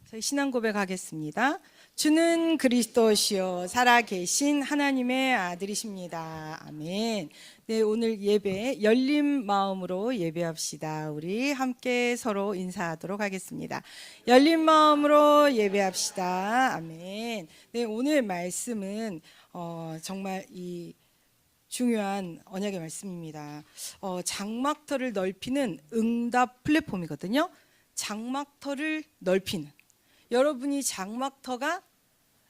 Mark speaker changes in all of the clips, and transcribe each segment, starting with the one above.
Speaker 1: 저희 신앙 고백하겠습니다. 주는 그리스도시요 살아계신 하나님의 아들이십니다. 아멘. 네, 오늘 예배 열린 마음으로 예배합시다. 우리 함께 서로 인사하도록 하겠습니다. 열린 마음으로 예배합시다. 아멘. 네, 오늘 말씀은 정말 이 중요한 언약의 말씀입니다. 장막터를 넓히는 응답 플랫폼이거든요. 장막터를 넓히는, 여러분이 장막터가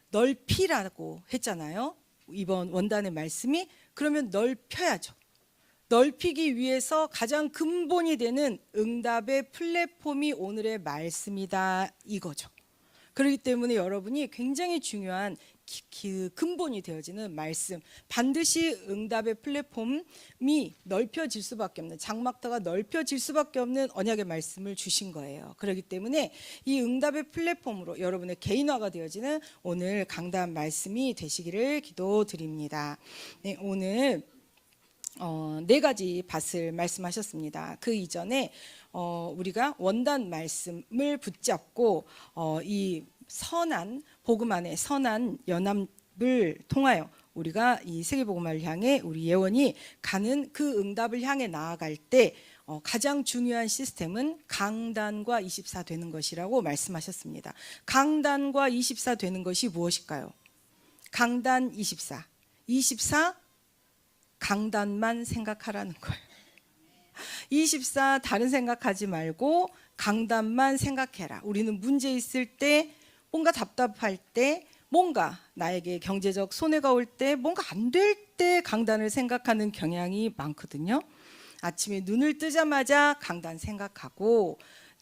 Speaker 1: 넓히라고 했잖아요. 이번 원단의 말씀이. 그러면 넓혀야죠. 넓히기 위해서 가장 근본이 되는 응답의 플랫폼이 오늘의 말씀이다, 이거죠. 그렇기 때문에 여러분이 굉장히 중요한 근본이 되어지는 말씀, 반드시 응답의 플랫폼이 넓혀질 수밖에 없는, 장막터가 넓혀질 수밖에 없는 언약의 말씀을 주신 거예요. 그렇기 때문에 이 응답의 플랫폼으로 여러분의 개인화가 되어지는 오늘 강단 말씀이 되시기를 기도드립니다. 네, 오늘 네 가지 밭을 말씀하셨습니다. 그 이전에 우리가 원단 말씀을 붙잡고 이 선한 복음 안에 선한 연합을 통하여 우리가 이 세계복음화를 향해 우리 예원이 가는 그 응답을 향해 나아갈 때 가장 중요한 시스템은 강단과 24 되는 것이라고 말씀하셨습니다. 강단과 24 되는 것이 무엇일까요? 강단 24. 24 강단만 생각하라는 거예요. 24 다른 생각하지 말고 강단만 생각해라. 우리는 문제 있을 때, 뭔가 답답할 때, 뭔가 나에게 경제적 손해가 올 때, 뭔가 안 될 때 강단을 생각하는 경향이 많거든요. 아침에 눈을 뜨자마자 강단 생각하고,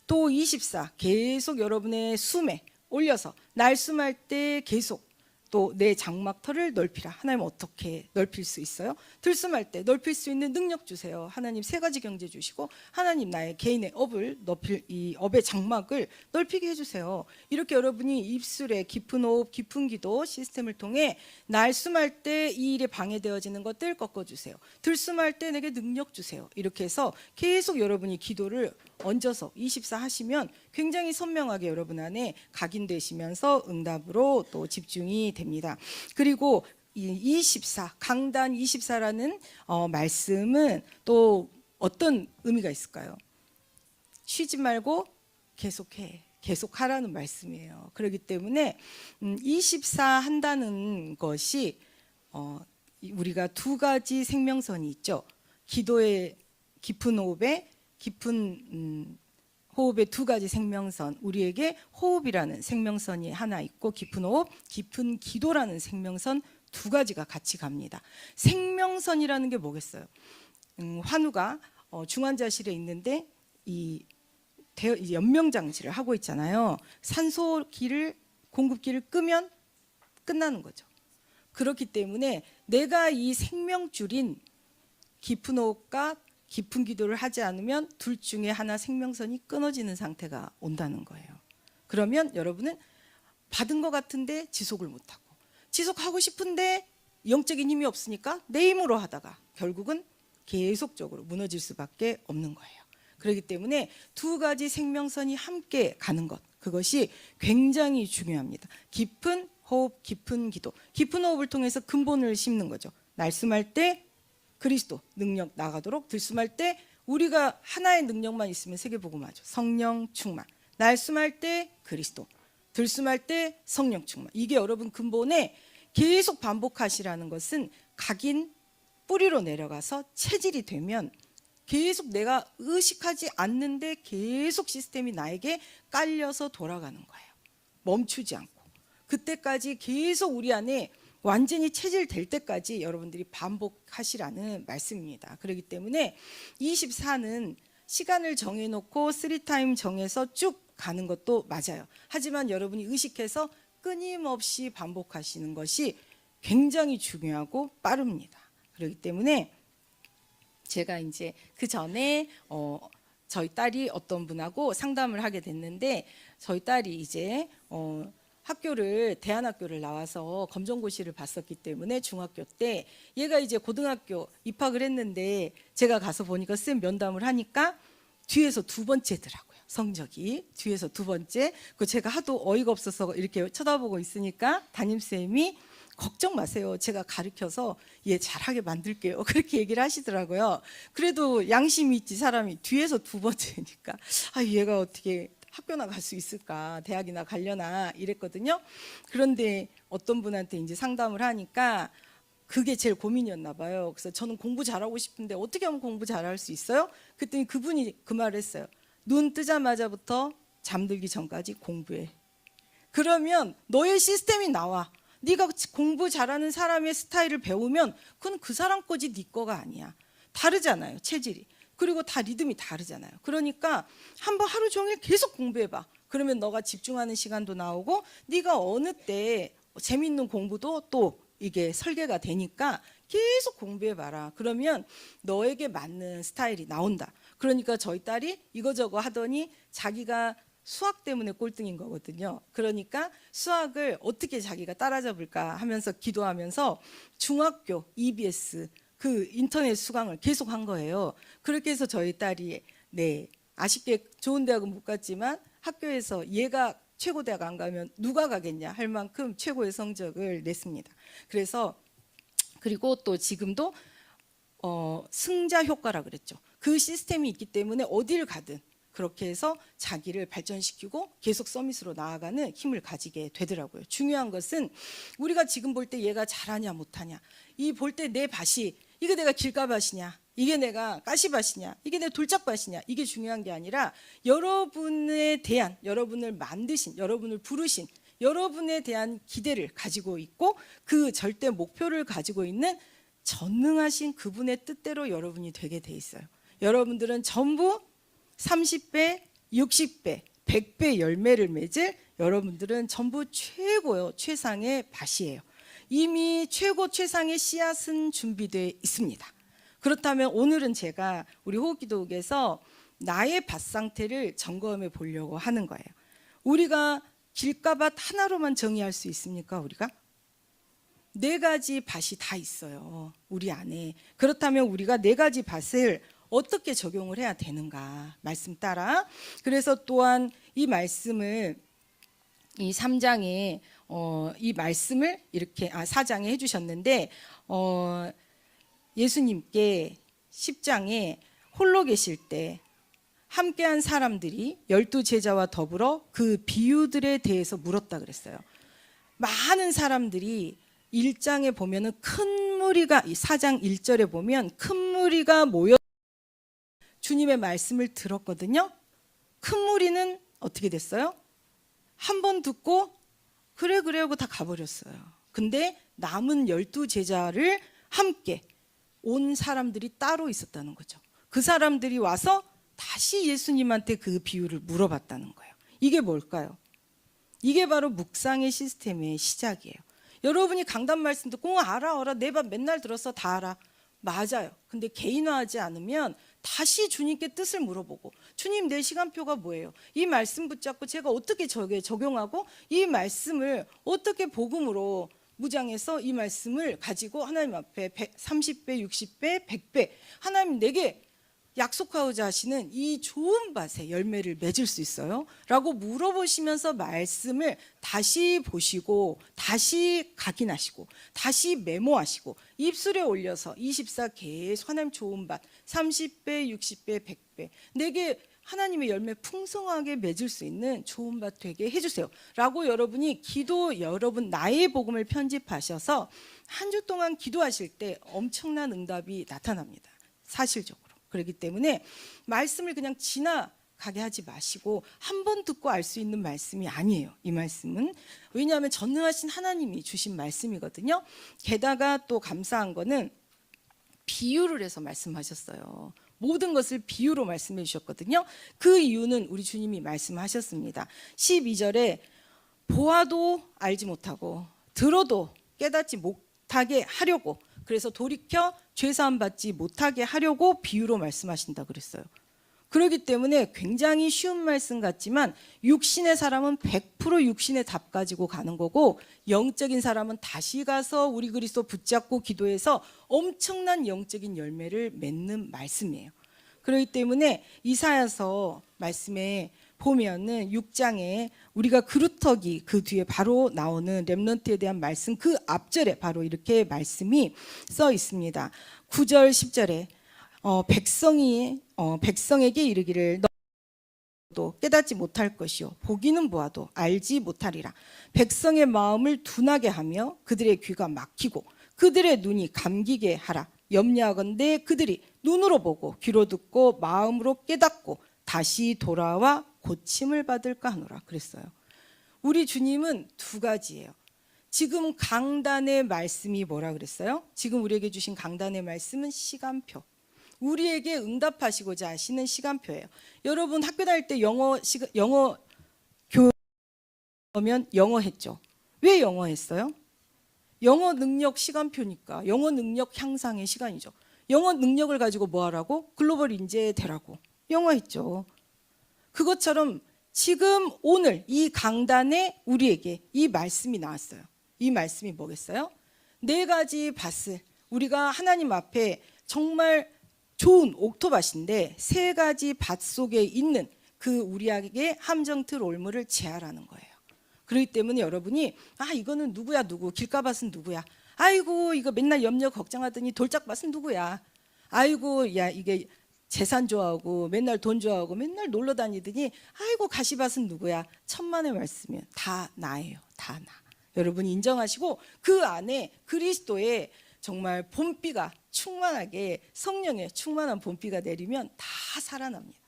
Speaker 1: 또 24 계속 여러분의 숨에 올려서 날숨할 때 계속 또 내 장막터를 넓히라. 하나님 어떻게 넓힐 수 있어요? 들숨할 때 넓힐 수 있는 능력 주세요. 하나님 세 가지 경제 주시고, 하나님 나의 개인의 업을 넓힐, 이 업의 장막을 넓히게 해주세요. 이렇게 여러분이 입술에 깊은 호흡, 깊은 기도 시스템을 통해 날숨할 때 이 일에 방해되어지는 것들 꺾어주세요. 들숨할 때 내게 능력 주세요. 이렇게 해서 계속 여러분이 기도를 얹어서 24 하시면 굉장히 선명하게 여러분 안에 각인되시면서 응답으로 또 집중이 됩니다. 그리고 이 24, 강단 24라는 말씀은 또 어떤 의미가 있을까요? 쉬지 말고 계속해. 계속하라는 말씀이에요. 그렇기 때문에 24 한다는 것이 우리가 두 가지 생명선이 있죠. 기도의 깊은 호흡에 깊은 호흡의 두 가지 생명선, 우리에게 호흡이라는 생명선이 하나 있고 깊은 호흡, 깊은 기도라는 생명선 두 가지가 같이 갑니다. 생명선이라는 게 뭐겠어요? 환우가 중환자실에 있는데 이 연명장치를 하고 있잖아요. 산소기를 공급기를 끄면 끝나는 거죠. 그렇기 때문에 내가 이 생명줄인 깊은 호흡과 깊은 기도를 하지 않으면 둘 중에 하나 생명선이 끊어지는 상태가 온다는 거예요. 그러면 여러분은 받은 것 같은데 지속을 못하고, 지속하고 싶은데 영적인 힘이 없으니까 내 힘으로 하다가 결국은 계속적으로 무너질 수밖에 없는 거예요. 그렇기 때문에 두 가지 생명선이 함께 가는 것, 그것이 굉장히 중요합니다. 깊은 호흡, 깊은 기도. 깊은 호흡을 통해서 근본을 심는 거죠. 날숨할 때 그리스도 능력 나가도록, 들숨할 때 우리가 하나의 능력만 있으면 세계복음화죠. 성령 충만. 날숨할 때 그리스도, 들숨할 때 성령 충만. 이게 여러분 근본에 계속 반복하시라는 것은 각인 뿌리로 내려가서 체질이 되면 계속 내가 의식하지 않는데 계속 시스템이 나에게 깔려서 돌아가는 거예요. 멈추지 않고. 그때까지 계속 우리 안에 완전히 체질될 때까지 여러분들이 반복하시라는 말씀입니다. 그렇기 때문에 24는 시간을 정해놓고 3타임 정해서 쭉 가는 것도 맞아요. 하지만 여러분이 의식해서 끊임없이 반복하시는 것이 굉장히 중요하고 빠릅니다. 그렇기 때문에 제가 이제 그 전에 저희 딸이 어떤 분하고 상담을 하게 됐는데, 저희 딸이 이제 학교를, 대안학교를 나와서 검정고시를 봤었기 때문에 중학교 때 얘가 이제 고등학교 입학을 했는데, 제가 가서 보니까 쌤 면담을 하니까 뒤에서 두 번째더라고요. 성적이 뒤에서 두 번째. 그 제가 하도 어이가 없어서 이렇게 쳐다보고 있으니까 담임쌤이 걱정 마세요. 제가 가르쳐서 얘 잘하게 만들게요. 그렇게 얘기를 하시더라고요. 그래도 양심이 있지 사람이. 뒤에서 두 번째니까 아 얘가 어떻게 학교나 갈 수 있을까, 대학이나 가려나 이랬거든요. 그런데 어떤 분한테 이제 상담을 하니까 그게 제일 고민이었나 봐요. 그래서 저는 공부 잘하고 싶은데 어떻게 하면 공부 잘할 수 있어요? 그랬더니 그분이 그 말을 했어요. 눈 뜨자마자부터 잠들기 전까지 공부해. 그러면 너의 시스템이 나와. 네가 공부 잘하는 사람의 스타일을 배우면 그건 그 사람 거지 네 거가 아니야. 다르잖아요, 체질이. 그리고 다 리듬이 다르잖아요. 그러니까 한번 하루 종일 계속 공부해봐. 그러면 너가 집중하는 시간도 나오고 네가 어느 때 재밌는 공부도 또 이게 설계가 되니까 계속 공부해봐라. 그러면 너에게 맞는 스타일이 나온다. 그러니까 저희 딸이 이거저거 하더니 자기가 수학 때문에 꼴등인 거거든요. 그러니까 수학을 어떻게 자기가 따라잡을까 하면서 기도하면서 중학교 EBS 그 인터넷 수강을 계속 한 거예요. 그렇게 해서 저희 딸이 네 아쉽게 좋은 대학은 못 갔지만 학교에서 얘가 최고 대학 안 가면 누가 가겠냐 할 만큼 최고의 성적을 냈습니다. 그래서 그리고 또 지금도 승자 효과라 그랬죠. 그 시스템이 있기 때문에 어디를 가든 그렇게 해서 자기를 발전시키고 계속 서밋으로 나아가는 힘을 가지게 되더라고요. 중요한 것은 우리가 지금 볼 때 얘가 잘하냐 못하냐, 이 볼 때 내 밭이 이게 내가 길가밭이냐, 이게 내가 가시밭이냐, 이게 내 돌짝밭이냐, 이게 중요한 게 아니라 여러분에 대한, 여러분을 만드신, 여러분을 부르신 여러분에 대한 기대를 가지고 있고 그 절대 목표를 가지고 있는 전능하신 그분의 뜻대로 여러분이 되게 돼 있어요. 여러분들은 전부 30배, 60배, 100배 열매를 맺을 여러분들은 전부 최고요, 최상의 밭이에요. 이미 최고 최상의 씨앗은 준비되어 있습니다. 그렇다면 오늘은 제가 우리 호흡기도국에서 나의 밭 상태를 점검해 보려고 하는 거예요. 우리가 길가밭 하나로만 정의할 수 있습니까? 우리가? 4가지 밭이 다 있어요, 우리 안에. 그렇다면 우리가 4가지 밭을 어떻게 적용을 해야 되는가, 말씀 따라. 그래서 또한 이 말씀을 이 3장에 이 말씀을 이렇게 4장에 해주셨는데 예수님께 10장에 홀로 계실 때 함께한 사람들이 12제자와 더불어 그 비유들에 대해서 물었다 그랬어요. 많은 사람들이 1장에 보면은 큰 무리가, 4장 1절에 보면 큰 무리가 모여 주님의 말씀을 들었거든요. 큰 무리는 어떻게 됐어요? 한 번 듣고 그래 하고 다 가버렸어요. 근데 남은 12제자를 함께 온 사람들이 따로 있었다는 거죠. 그 사람들이 와서 다시 예수님한테 그 비유를 물어봤다는 거예요. 이게 뭘까요? 이게 바로 묵상의 시스템의 시작이에요. 여러분이 강단 말씀 듣고 알아 내 밥 맨날 들었어, 다 알아. 맞아요. 근데 개인화하지 않으면 다시 주님께 뜻을 물어보고, 주님 내 시간표가 뭐예요? 이 말씀 붙잡고 제가 어떻게 저게 적용하고 이 말씀을 어떻게 복음으로 무장해서 이 말씀을 가지고 하나님 앞에 30배, 60배, 100배 하나님 내게 약속하고자 하시는 이 좋은 밭에 열매를 맺을 수 있어요? 라고 물어보시면서 말씀을 다시 보시고 다시 각인하시고 다시 메모하시고 입술에 올려서 24 계속 하나님 좋은 밭 30배, 60배, 100배 내게 하나님의 열매 풍성하게 맺을 수 있는 좋은 밭 되게 해주세요 라고 여러분이 여러분 나의 복음을 편집하셔서 한 주 동안 기도하실 때 엄청난 응답이 나타납니다. 사실적으로. 그렇기 때문에 말씀을 그냥 지나가게 하지 마시고 한 번 듣고 알 수 있는 말씀이 아니에요. 이 말씀은. 왜냐하면 전능하신 하나님이 주신 말씀이거든요. 게다가 또 감사한 거는 비유를 해서 말씀하셨어요. 모든 것을 비유로 말씀해 주셨거든요. 그 이유는 우리 주님이 말씀하셨습니다. 12절에 보아도 알지 못하고 들어도 깨닫지 못하게 하려고, 그래서 돌이켜 죄사함 받지 못하게 하려고 비유로 말씀하신다 그랬어요. 그렇기 때문에 굉장히 쉬운 말씀 같지만 육신의 사람은 100% 육신의 답 가지고 가는 거고, 영적인 사람은 다시 가서 우리 그리스도 붙잡고 기도해서 엄청난 영적인 열매를 맺는 말씀이에요. 그렇기 때문에 이사야서 말씀에 보면은 6장에 우리가 그루터기 그 뒤에 바로 나오는 렘넌트에 대한 말씀, 그 앞절에 바로 이렇게 말씀이 써 있습니다. 9절 10절에 백성에게 이르기를 너도 깨닫지 못할 것이요 보기는 보아도 알지 못하리라. 백성의 마음을 둔하게 하며 그들의 귀가 막히고 그들의 눈이 감기게 하라. 염려하건대 그들이 눈으로 보고 귀로 듣고 마음으로 깨닫고 다시 돌아와 고침을 받을까 하노라 그랬어요. 우리 주님은 두 가지예요. 지금 강단의 말씀이 뭐라 그랬어요? 지금 우리에게 주신 강단의 말씀은 시간표. 우리에게 응답하시고자 하시는 시간표예요. 여러분 학교 다닐 때 영어 교면 영어 했죠. 왜 영어 했어요? 영어 능력 시간표니까. 영어 능력 향상의 시간이죠. 영어 능력을 가지고 뭐 하라고? 글로벌 인재 되라고. 영어 했죠. 그것처럼 지금 오늘 이 강단에 우리에게 이 말씀이 나왔어요. 이 말씀이 뭐겠어요? 네 가지 밭을 우리가 하나님 앞에 정말 좋은 옥토밭인데 세 가지 밭 속에 있는 그 우리에게 함정틀 올무를 제하라는 거예요. 그렇기 때문에 여러분이 이거는 누구야 누구, 길가밭은 누구야, 아이고 이거 맨날 염려 걱정하더니 돌짝밭은 누구야, 아이고 야 이게 재산 좋아하고 맨날 돈 좋아하고 맨날 놀러 다니더니 아이고 가시밭은 누구야. 천만의 말씀이면 다 나예요. 다 나. 여러분이 인정하시고 그 안에 그리스도의 정말 봄비가 충만하게 성령의 충만한 봄비가 내리면 다 살아납니다.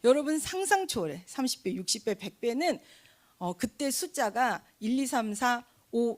Speaker 1: 여러분 상상 초월해 30배, 60배, 100배는 그때 숫자가 1, 2, 3, 4, 5,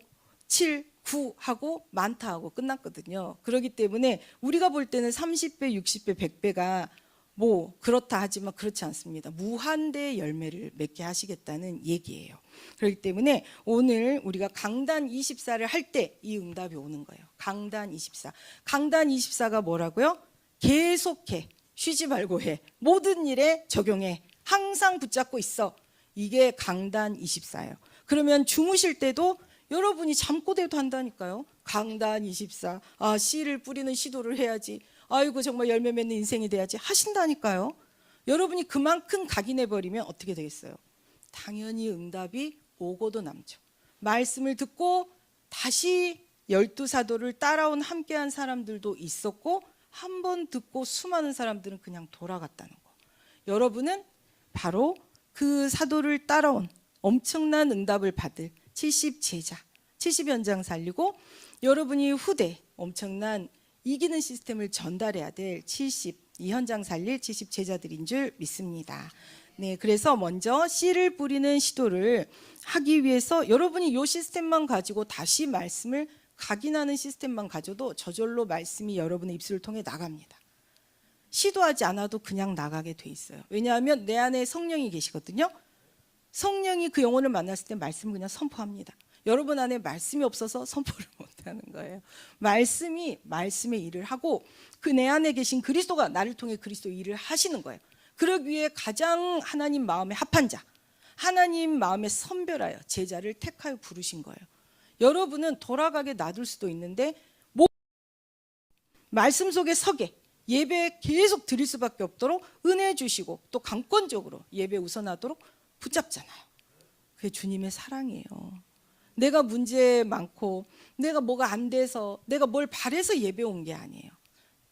Speaker 1: 7, 9 하고 많다 하고 끝났거든요. 그렇기 때문에 우리가 볼 때는 30배, 60배, 100배가 뭐 그렇다 하지만 그렇지 않습니다. 무한대의 열매를 맺게 하시겠다는 얘기예요. 그렇기 때문에 오늘 우리가 강단 24를 할 때 이 응답이 오는 거예요. 강단 24. 강단 24가 뭐라고요? 계속해. 쉬지 말고 해. 모든 일에 적용해. 항상 붙잡고 있어. 이게 강단 24예요. 그러면 주무실 때도 여러분이 잠꼬대도 한다니까요. 강단 24. 씨를 뿌리는 시도를 해야지. 아이고 정말 열매 맺는 인생이 돼야지 하신다니까요. 여러분이 그만큼 각인해버리면 어떻게 되겠어요? 당연히 응답이 오고도 남죠. 말씀을 듣고 다시 12사도를 따라온 함께한 사람들도 있었고 한 번 듣고 수많은 사람들은 그냥 돌아갔다는 거. 여러분은 바로 그 사도를 따라온 엄청난 응답을 받을 70제자, 70현장 살리고 여러분이 후대 엄청난 이기는 시스템을 전달해야 될 72현장 살릴 70제자들인 줄 믿습니다. 네, 그래서 먼저 씨를 뿌리는 시도를 하기 위해서 여러분이 이 시스템만 가지고 다시 말씀을 각인하는 시스템만 가져도 저절로 말씀이 여러분의 입술을 통해 나갑니다. 시도하지 않아도 그냥 나가게 돼 있어요. 왜냐하면 내 안에 성령이 계시거든요. 성령이 그 영혼을 만났을 때 말씀을 그냥 선포합니다. 여러분 안에 말씀이 없어서 선포를 못하는 거예요. 말씀이 말씀의 일을 하고 그 내 안에 계신 그리스도가 나를 통해 그리스도 일을 하시는 거예요. 그러기 위해 가장 하나님 마음에 합한 자, 하나님 마음에 선별하여 제자를 택하여 부르신 거예요. 여러분은 돌아가게 놔둘 수도 있는데 말씀 속에 서게 예배 계속 드릴 수밖에 없도록 은혜 주시고 또 강권적으로 예배 우선하도록 붙잡잖아요. 그게 주님의 사랑이에요. 내가 문제 많고 내가 뭐가 안 돼서 내가 뭘 바래서 예배 온 게 아니에요.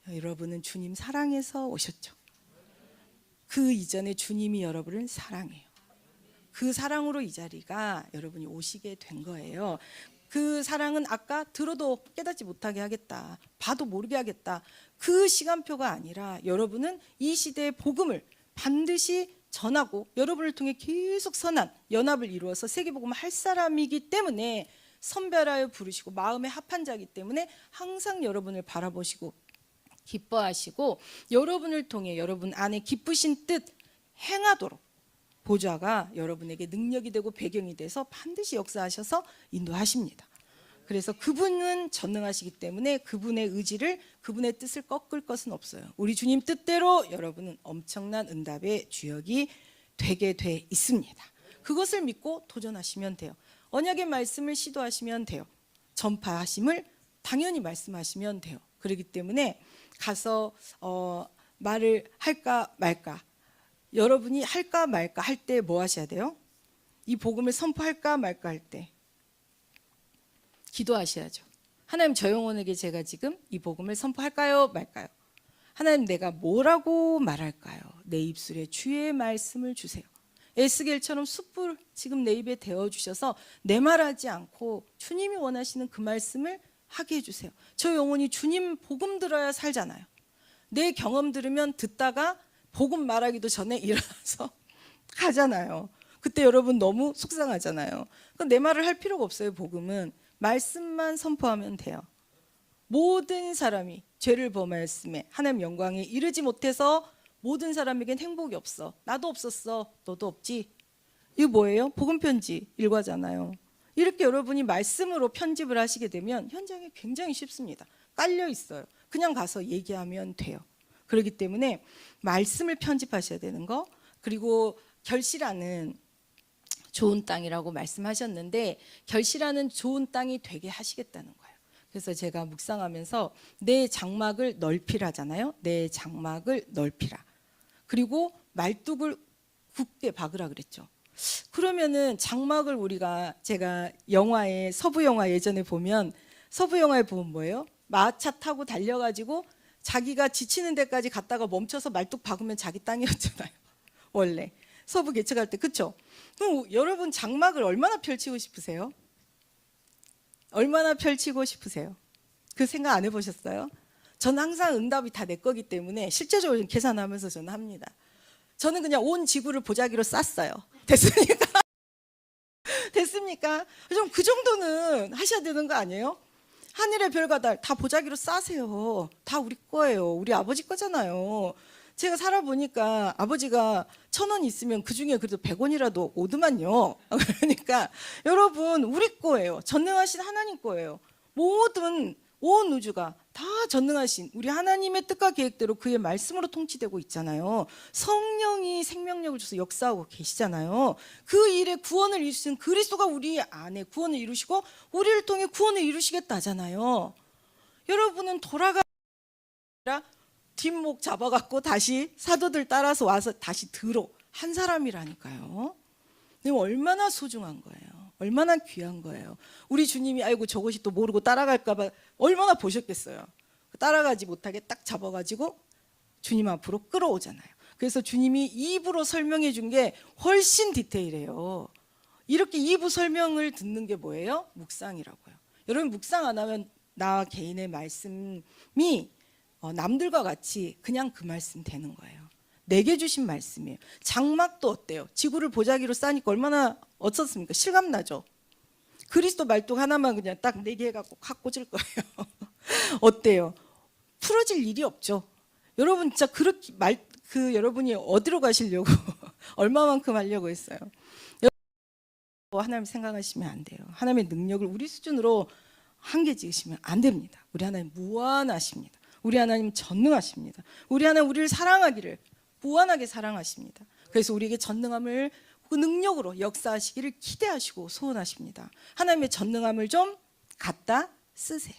Speaker 1: 여러분은 주님 사랑해서 오셨죠. 그 이전에 주님이 여러분을 사랑해요. 그 사랑으로 이 자리가 여러분이 오시게 된 거예요. 그 사랑은 아까 들어도 깨닫지 못하게 하겠다, 봐도 모르게 하겠다, 그 시간표가 아니라 여러분은 이 시대의 복음을 반드시 전하고 여러분을 통해 계속 선한 연합을 이루어서 세계복음을 할 사람이기 때문에 선별하여 부르시고 마음에 합한 자이기 때문에 항상 여러분을 바라보시고 기뻐하시고 여러분을 통해 여러분 안에 기쁘신 뜻 행하도록 보좌가 여러분에게 능력이 되고 배경이 돼서 반드시 역사하셔서 인도하십니다. 그래서 그분은 전능하시기 때문에 그분의 의지를, 그분의 뜻을 꺾을 것은 없어요. 우리 주님 뜻대로 여러분은 엄청난 응답의 주역이 되게 돼 있습니다. 그것을 믿고 도전하시면 돼요. 언약의 말씀을 시도하시면 돼요. 전파하심을 당연히 말씀하시면 돼요. 그렇기 때문에 가서 말을 할까 말까. 여러분이 할까 말까 할 때 뭐 하셔야 돼요? 이 복음을 선포할까 말까 할 때 기도하셔야죠. 하나님, 저 영혼에게 제가 지금 이 복음을 선포할까요 말까요? 하나님, 내가 뭐라고 말할까요? 내 입술에 주의 말씀을 주세요. 에스겔처럼 숯불 지금 내 입에 데워주셔서 내 말하지 않고 주님이 원하시는 그 말씀을 하게 해주세요. 저 영혼이 주님 복음 들어야 살잖아요. 내 경험 들으면 듣다가 복음 말하기도 전에 일어나서 가잖아요. 그때 여러분 너무 속상하잖아요. 그러니까 내 말을 할 필요가 없어요. 복음은 말씀만 선포하면 돼요. 모든 사람이 죄를 범하였음에 하나님 영광에 이르지 못해서 모든 사람에겐 행복이 없어. 나도 없었어. 너도 없지. 이거 뭐예요? 복음 편지 일과잖아요. 이렇게 여러분이 말씀으로 편집을 하시게 되면 현장에 굉장히 쉽습니다. 깔려 있어요. 그냥 가서 얘기하면 돼요. 그렇기 때문에 말씀을 편집하셔야 되는 거, 그리고 결실하는 좋은 땅이라고 말씀하셨는데 결실하는 좋은 땅이 되게 하시겠다는 거예요. 그래서 제가 묵상하면서 내 장막을 넓히라잖아요. 내 장막을 넓히라. 그리고 말뚝을 굳게 박으라 그랬죠. 그러면은 장막을 제가 영화에, 서부 영화 예전에 보면, 서부 영화에 보면 뭐예요? 마차 타고 달려가지고 자기가 지치는 데까지 갔다가 멈춰서 말뚝 박으면 자기 땅이었잖아요. 원래 서부 개척할 때. 그렇죠? 그럼 여러분 장막을 얼마나 펼치고 싶으세요? 얼마나 펼치고 싶으세요? 그 생각 안 해보셨어요? 저는 항상 응답이 다 내 거기 때문에 실제적으로 계산하면서 저는 합니다. 저는 그냥 온 지구를 보자기로 쌌어요. 됐습니까? 됐습니까? 좀 그 정도는 하셔야 되는 거 아니에요? 하늘의 별과 달 다 보자기로 싸세요. 다 우리 거예요. 우리 아버지 거잖아요. 제가 살아보니까 아버지가 1,000원 있으면 그중에 그래도 100원이라도 오더만요. 그러니까 여러분 우리 거예요. 전능하신 하나님 거예요. 모든 온 우주가 다 전능하신 우리 하나님의 뜻과 계획대로 그의 말씀으로 통치되고 있잖아요. 성령이 생명력을 줘서 역사하고 계시잖아요. 그 일에 구원을 이루신 그리스도가 우리 안에 구원을 이루시고 우리를 통해 구원을 이루시겠다잖아요. 여러분은 돌아가 뒷목 잡아갖고 다시 사도들 따라서 와서 다시 들어 한 사람이라니까요. 얼마나 소중한 거예요. 얼마나 귀한 거예요. 우리 주님이 아이고 저것이 또 모르고 따라갈까 봐 얼마나 보셨겠어요. 따라가지 못하게 딱 잡아가지고 주님 앞으로 끌어오잖아요. 그래서 주님이 입으로 설명해 준 게 훨씬 디테일해요. 이렇게 입으로 설명을 듣는 게 뭐예요? 묵상이라고요. 여러분 묵상 안 하면 나 개인의 말씀이 남들과 같이 그냥 그 말씀 되는 거예요. 내게 주신 말씀이에요. 장막도 어때요? 지구를 보자기로 싸니까 얼마나 어떻습니까? 실감나죠? 그리스도 말뚝 하나만 그냥 딱 4개 해갖고 확 꽂을 거예요. 어때요? 풀어질 일이 없죠. 여러분 진짜 그렇게 여러분이 어디로 가시려고 얼마만큼 하려고 했어요? 하나님 생각하시면 안 돼요. 하나님의 능력을 우리 수준으로 한계 지으시면 안 됩니다. 우리 하나님 무한하십니다. 우리 하나님 전능하십니다. 우리 하나님 우리를 사랑하기를 무한하게 사랑하십니다. 그래서 우리에게 전능함을 그 능력으로 역사하시기를 기대하시고 소원하십니다. 하나님의 전능함을 좀 갖다 쓰세요.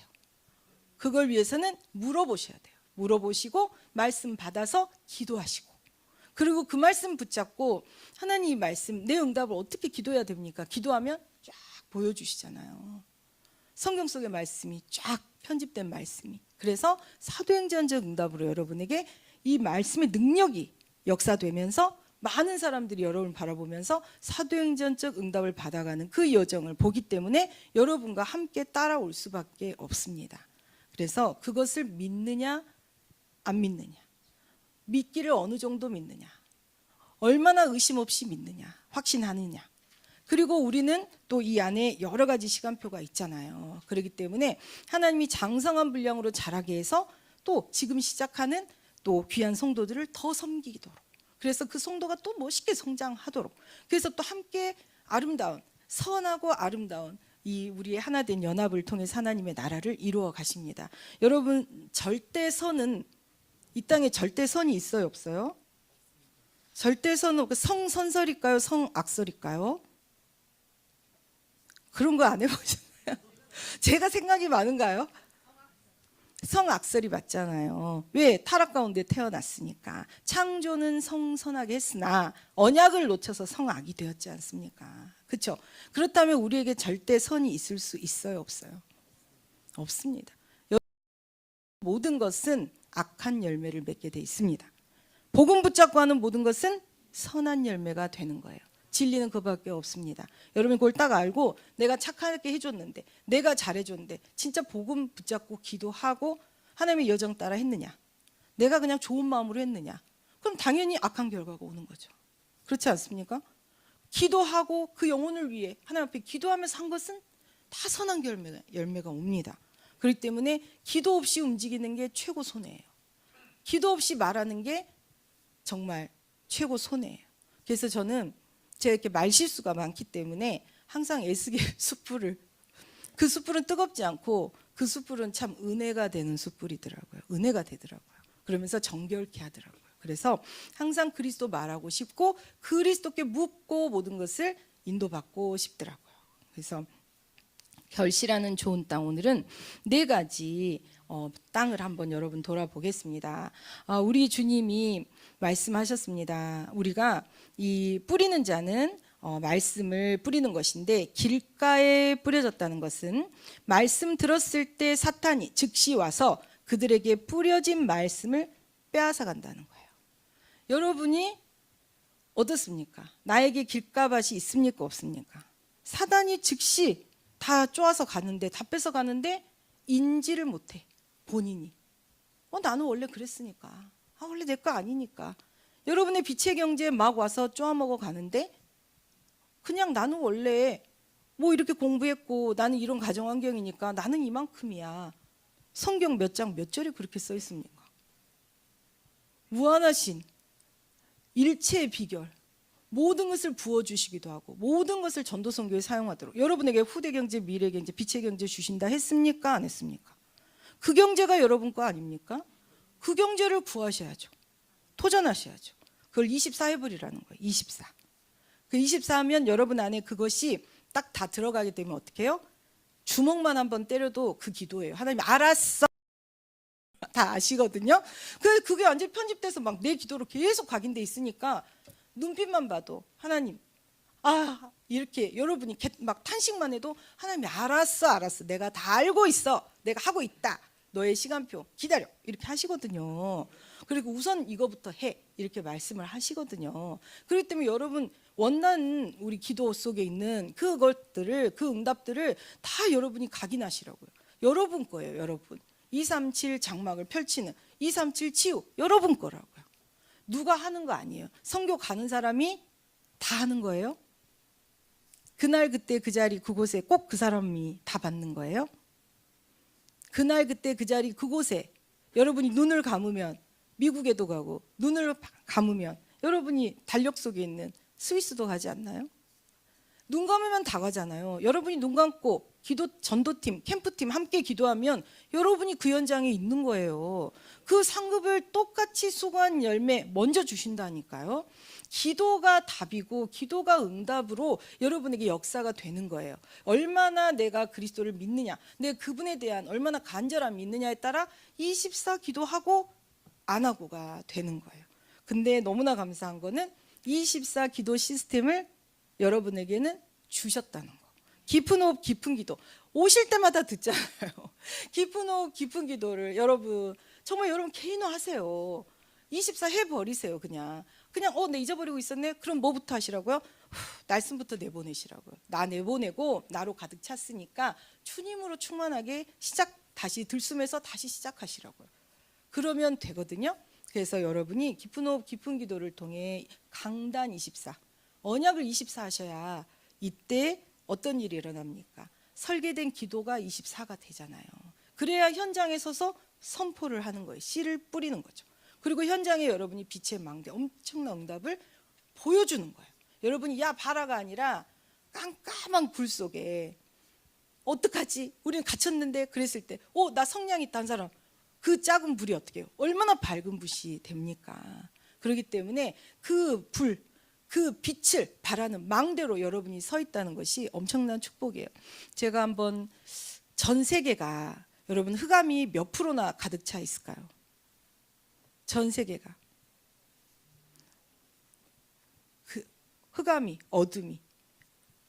Speaker 1: 그걸 위해서는 물어보셔야 돼요. 물어보시고 말씀 받아서 기도하시고, 그리고 그 말씀 붙잡고 하나님 이 말씀 내 응답을 어떻게 기도해야 됩니까? 기도하면 쫙 보여주시잖아요. 성경 속의 말씀이 쫙 편집된 말씀이. 그래서 사도행전적 응답으로 여러분에게 이 말씀의 능력이 역사되면서 많은 사람들이 여러분을 바라보면서 사도행전적 응답을 받아가는 그 여정을 보기 때문에 여러분과 함께 따라올 수밖에 없습니다. 그래서 그것을 믿느냐 안 믿느냐, 믿기를 어느 정도 믿느냐, 얼마나 의심 없이 믿느냐, 확신하느냐. 그리고 우리는 또 이 안에 여러 가지 시간표가 있잖아요. 그렇기 때문에 하나님이 장성한 분량으로 자라게 해서 또 지금 시작하는 또 귀한 성도들을 더 섬기도록, 그래서 그 성도가 또 멋있게 성장하도록, 그래서 또 함께 아름다운, 선하고 아름다운 이 우리의 하나된 연합을 통해서 하나님의 나라를 이루어 가십니다. 여러분 절대선은, 이 땅에 절대선이 있어요 없어요? 절대선은 성선설일까요? 성악설일까요? 그런 거 안 해보셨나요? 제가 생각이 많은가요? 성악설이 맞잖아요. 왜? 타락 가운데 태어났으니까. 창조는 성선하게 했으나 언약을 놓쳐서 성악이 되었지 않습니까? 그렇죠? 그렇다면 우리에게 절대 선이 있을 수 있어요, 없어요? 없습니다. 모든 것은 악한 열매를 맺게 돼 있습니다. 복음 붙잡고 하는 모든 것은 선한 열매가 되는 거예요. 진리는 그밖에 없습니다. 여러분 그걸 딱 알고 내가 착하게 해줬는데, 내가 잘해줬는데 진짜 복음 붙잡고 기도하고 하나님의 여정 따라 했느냐, 내가 그냥 좋은 마음으로 했느냐, 그럼 당연히 악한 결과가 오는 거죠. 그렇지 않습니까? 기도하고 그 영혼을 위해 하나님 앞에 기도하면서 한 것은 다 선한 열매가 옵니다. 그렇기 때문에 기도 없이 움직이는 게 최고 손해예요. 기도 없이 말하는 게 정말 최고 손해예요. 그래서 저는 제가 이렇게 말실수가 많기 때문에 항상 애쓰게 숯불을, 그 숯불은 뜨겁지 않고 그 숯불은 참 은혜가 되는 숯불이더라고요. 은혜가 되더라고요. 그러면서 정결케 하더라고요. 그래서 항상 그리스도 말하고 싶고 그리스도께 묻고 모든 것을 인도받고 싶더라고요. 그래서 결실하는 좋은 땅, 오늘은 4가지 땅을 한번 여러분 돌아보겠습니다. 우리 주님이 말씀하셨습니다. 우리가 이 뿌리는 자는 말씀을 뿌리는 것인데, 길가에 뿌려졌다는 것은 말씀 들었을 때 사탄이 즉시 와서 그들에게 뿌려진 말씀을 빼앗아 간다는 거예요. 여러분이 어떻습니까? 나에게 길가밭이 있습니까, 없습니까? 사단이 즉시 다 쪼아서 가는데, 다 뺏어 가는데 인지를 못해. 본인이 나는 원래 그랬으니까, 원래 내 거 아니니까. 여러분의 빛의 경제에 막 와서 쪼아먹어 가는데, 그냥 나는 원래 뭐 이렇게 공부했고 나는 이런 가정 환경이니까 나는 이만큼이야. 성경 몇 장 몇 절에 그렇게 써 있습니까? 무한하신 일체의 비결, 모든 것을 부어주시기도 하고 모든 것을 전도선교에 사용하도록 여러분에게 후대경제, 미래경제, 빛의 경제 주신다 했습니까? 안 했습니까? 그 경제가 여러분 거 아닙니까? 그 경제를 구하셔야죠. 도전하셔야죠. 그걸 24 해버리라는 거예요. 24. 그 24 하면 여러분 안에 그것이 딱 다 들어가게 되면 어떻게 해요? 주먹만 한번 때려도 그 기도예요. 하나님 알았어. 다 아시거든요. 그게 완전히 편집돼서 막 내 기도로 계속 각인돼 있으니까 눈빛만 봐도 하나님, 이렇게 여러분이 막 탄식만 해도 하나님이 알았어, 내가 다 알고 있어, 내가 하고 있다, 너의 시간표 기다려, 이렇게 하시거든요. 그리고 우선 이거부터 해, 이렇게 말씀을 하시거든요. 그렇기 때문에 여러분 원하는 우리 기도 속에 있는 그것들을, 그 응답들을 다 여러분이 각인하시라고요. 여러분 거예요. 여러분 237 장막을 펼치는 237 치유 여러분 거라고요. 누가 하는 거 아니에요. 선교 가는 사람이 다 하는 거예요. 그날 그때 그 자리 그곳에 꼭 그 사람이 다 받는 거예요. 그날 그때 그 자리 그곳에 여러분이 눈을 감으면 미국에도 가고, 눈을 감으면 여러분이 달력 속에 있는 스위스도 가지 않나요? 눈 감으면 다 가잖아요. 여러분이 눈 감고 기도 전도팀, 캠프팀 함께 기도하면 여러분이 그 현장에 있는 거예요. 그 상급을 똑같이 수고한 열매 먼저 주신다니까요. 기도가 답이고 기도가 응답으로 여러분에게 역사가 되는 거예요. 얼마나 내가 그리스도를 믿느냐, 내가 그분에 대한 얼마나 간절함이 있느냐에 따라 24 기도하고 안 하고가 되는 거예요. 근데 너무나 감사한 거는 24 기도 시스템을 여러분에게는 주셨다는 거. 깊은 호흡, 깊은 기도. 오실 때마다 듣잖아요. 깊은 호흡, 깊은 기도를 여러분 정말 여러분 개인화하세요. 24 해버리세요. 그냥 내 잊어버리고 있었네. 그럼 뭐부터 하시라고요? 말씀부터 내보내시라고요. 나 내보내고 나로 가득 찼으니까 주님으로 충만하게 다시 들숨에서 다시 시작하시라고요. 그러면 되거든요. 그래서 여러분이 깊은 호흡, 깊은 기도를 통해 강단 24, 언약을 24 하셔야 이때 어떤 일이 일어납니까? 설계된 기도가 24가 되잖아요. 그래야 현장에 서서 선포를 하는 거예요. 씨를 뿌리는 거죠. 그리고 현장에 여러분이 빛의 망대, 엄청난 응답을 보여주는 거예요. 여러분이 야 봐라가 아니라 깜깜한 굴 속에 어떡하지? 우리는 갇혔는데 그랬을 때 나 성령 있다 한 사람, 그 작은 불이 어떻게 해요? 얼마나 밝은 불이 됩니까? 그렇기 때문에 그 불, 그 빛을 바라는 망대로 여러분이 서 있다는 것이 엄청난 축복이에요. 제가 한번 전 세계가 여러분 흑암이 몇 프로나 가득 차 있을까요? 전 세계가. 그 흑암이, 어둠이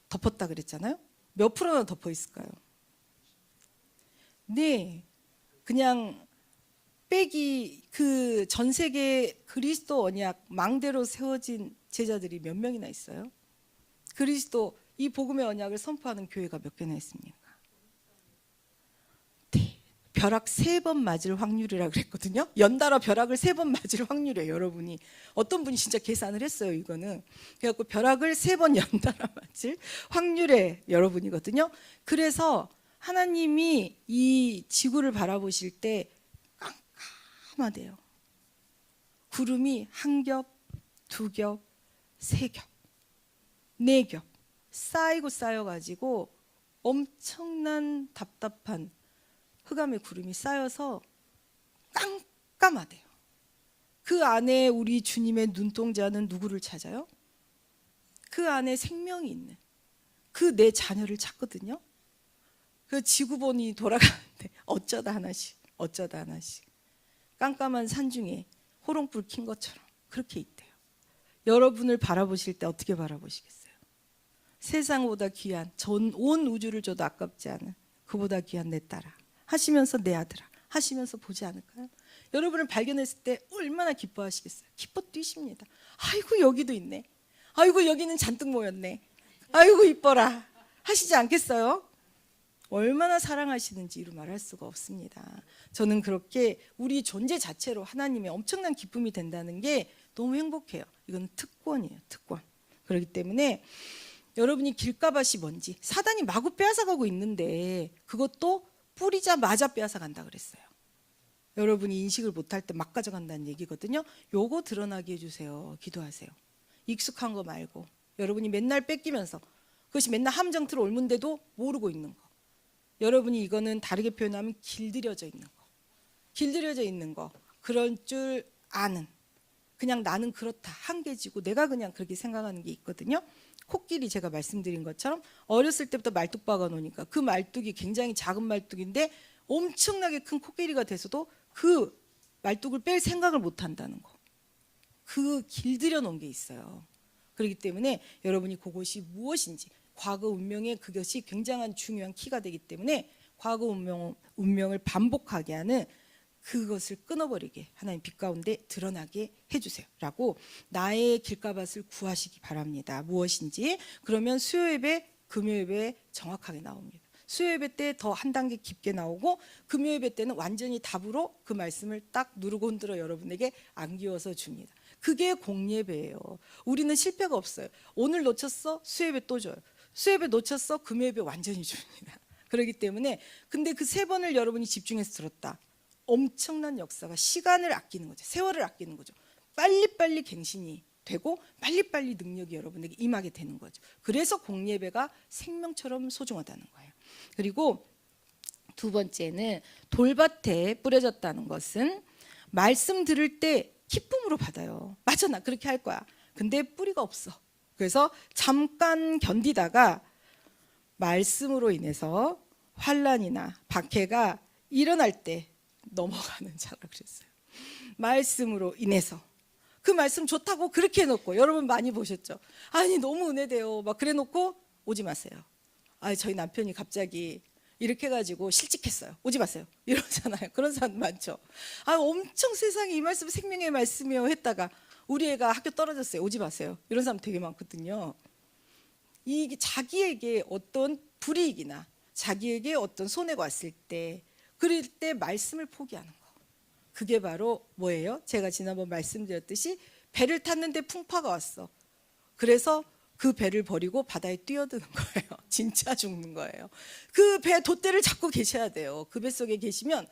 Speaker 1: 덮었다 그랬잖아요. 몇 프로나 덮어 있을까요? 네, 그냥 빼기 그 전 세계 그리스도 언약 망대로 세워진 제자들이 몇 명이나 있어요? 그리스도 이 복음의 언약을 선포하는 교회가 몇 개나 있습니까? 네, 벼락 3번 맞을 확률이라고 그랬거든요. 연달아 벼락을 3번 맞을 확률이에요. 여러분이 어떤 분이 진짜 계산을 했어요. 이거는 그래갖고 벼락을 3번 연달아 맞을 확률의 여러분이거든요. 그래서 하나님이 이 지구를 바라보실 때 깜깜하대요. 구름이 1겹, 2겹, 3겹, 4겹 쌓이고 쌓여가지고 엄청난 답답한 흑암의 구름이 쌓여서 깜깜하대요. 그 안에 우리 주님의 눈동자는 누구를 찾아요? 그 안에 생명이 있는 그 내 자녀를 찾거든요. 그 지구본이 돌아가는데 어쩌다 하나씩 깜깜한 산 중에 호롱불 킨 것처럼 그렇게 있대요. 여러분을 바라보실 때 어떻게 바라보시겠어요? 세상보다 귀한 온 우주를 줘도 아깝지 않은 그보다 귀한 내 딸아 하시면서 내 아들아 하시면서 보지 않을까요? 여러분을 발견했을 때 얼마나 기뻐하시겠어요? 기뻐 뛰십니다. 아이고 여기도 있네. 아이고 여기는 잔뜩 모였네. 아이고 이뻐라 하시지 않겠어요? 얼마나 사랑하시는지 이루 말할 수가 없습니다. 저는 그렇게 우리 존재 자체로 하나님의 엄청난 기쁨이 된다는 게 너무 행복해요. 이건 특권이에요. 특권. 그렇기 때문에 여러분이 길가밭이 뭔지 사단이 마구 빼앗아가고 있는데 그것도 뿌리자마자 빼앗아간다 그랬어요. 여러분이 인식을 못할 때 막 가져간다는 얘기거든요. 요거 드러나게 해주세요. 기도하세요. 익숙한 거 말고 여러분이 맨날 뺏기면서 그것이 맨날 함정틀어 옮는데도 모르고 있는 거. 여러분이 이거는 다르게 표현하면 길들여져 있는 거. 길들여져 있는 거. 그럴 줄 아는. 그냥 나는 그렇다. 한계지고 내가 그냥 그렇게 생각하는 게 있거든요. 코끼리 제가 말씀드린 것처럼 어렸을 때부터 말뚝 박아 놓으니까 그 말뚝이 굉장히 작은 말뚝인데 엄청나게 큰 코끼리가 돼서도 그 말뚝을 뺄 생각을 못 한다는 거. 그 길들여 놓은 게 있어요. 그렇기 때문에 여러분이 그것이 무엇인지 과거 운명에 그것이 굉장한 중요한 키가 되기 때문에 과거 운명을 반복하게 하는 그것을 끊어버리게 하나님 빛 가운데 드러나게 해주세요 라고 나의 길가밭을 구하시기 바랍니다. 무엇인지. 그러면 수요예배 금요예배 정확하게 나옵니다. 수요예배 때 더 한 단계 깊게 나오고 금요예배 때는 완전히 답으로 그 말씀을 딱 누르고 흔들어 여러분에게 안기워서 줍니다. 그게 공예배예요. 우리는 실패가 없어요. 오늘 놓쳤어? 수요예배 또 줘요. 수요예배 놓쳤어? 금요예배 완전히 줍니다. 그렇기 때문에 근데 그 3번을 여러분이 집중해서 들었다. 엄청난 역사가 시간을 아끼는 거죠. 세월을 아끼는 거죠. 빨리빨리 갱신이 되고 빨리빨리 능력이 여러분에게 임하게 되는 거죠. 그래서 공예배가 생명처럼 소중하다는 거예요. 그리고 2번째는 돌밭에 뿌려졌다는 것은 말씀 들을 때 기쁨으로 받아요. 맞아, 나 그렇게 할 거야. 근데 뿌리가 없어. 그래서 잠깐 견디다가 말씀으로 인해서 환난이나 박해가 일어날 때 넘어가는 자라 그랬어요. 말씀으로 인해서. 그 말씀 좋다고 그렇게 해놓고 여러분 많이 보셨죠? 아니 너무 은혜돼요 막 그래 놓고 오지 마세요. 아 저희 남편이 갑자기 이렇게 해가지고 실직했어요. 오지 마세요. 이러잖아요. 그런 사람 많죠. 아 엄청 세상에 이 말씀 생명의 말씀이요 했다가 우리 애가 학교 떨어졌어요. 오지 마세요. 이런 사람 되게 많거든요. 이게 자기에게 어떤 불이익이나 자기에게 어떤 손해가 왔을 때 그럴 때 말씀을 포기하는 거. 그게 바로 뭐예요? 제가 지난번 말씀드렸듯이 배를 탔는데 풍파가 왔어. 그래서 그 배를 버리고 바다에 뛰어드는 거예요. 진짜 죽는 거예요. 그 배 돛대를 잡고 계셔야 돼요. 그 배 속에 계시면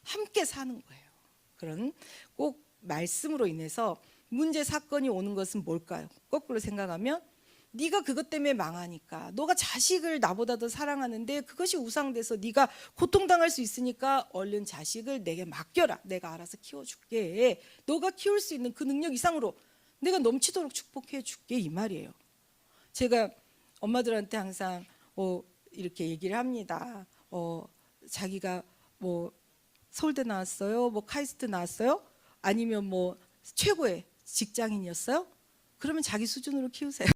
Speaker 1: 함께 사는 거예요. 그런 꼭 말씀으로 인해서 문제 사건이 오는 것은 뭘까요? 거꾸로 생각하면 네가 그것 때문에 망하니까 너가 자식을 나보다 더 사랑하는데 그것이 우상돼서 네가 고통당할 수 있으니까 얼른 자식을 내게 맡겨라. 내가 알아서 키워줄게. 너가 키울 수 있는 그 능력 이상으로 내가 넘치도록 축복해 줄게 이 말이에요. 제가 엄마들한테 항상 이렇게 얘기를 합니다. 자기가 뭐 서울대 나왔어요? 뭐 카이스트 나왔어요? 아니면 뭐 최고의 직장인이었어요? 그러면 자기 수준으로 키우세요.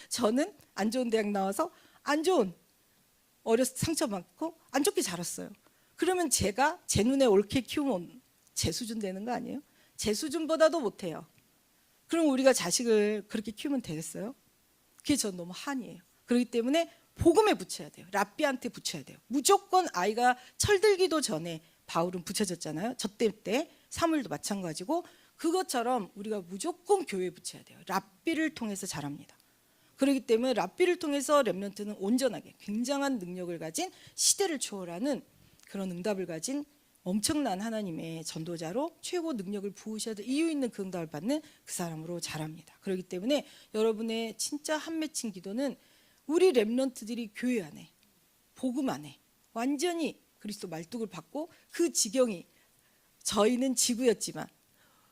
Speaker 1: 저는 안 좋은 대학 나와서 안 좋은 어렸을 때 상처 받고 안 좋게 자랐어요. 그러면 제가 제 눈에 옳게 키우면 제 수준 되는 거 아니에요? 제 수준보다도 못해요. 그럼 우리가 자식을 그렇게 키우면 되겠어요? 그게 전 너무 한이에요. 그렇기 때문에 복음에 붙여야 돼요. 랍비한테 붙여야 돼요. 무조건 아이가 철들기도 전에 바울은 붙여졌잖아요. 저 때 사무엘도 마찬가지고 그것처럼 우리가 무조건 교회에 붙여야 돼요. 랍비를 통해서 자랍니다. 그렇기 때문에 랍비를 통해서 렘넌트는 온전하게 굉장한 능력을 가진 시대를 초월하는 그런 응답을 가진 엄청난 하나님의 전도자로 최고 능력을 부으셔야 될 이유 있는 그 응답을 받는 그 사람으로 자랍니다. 그렇기 때문에 여러분의 진짜 한 맺힌 기도는 우리 렘넌트들이 교회 안에 복음 안에 완전히 그리스도 말뚝을 받고 그 지경이 저희는 지구였지만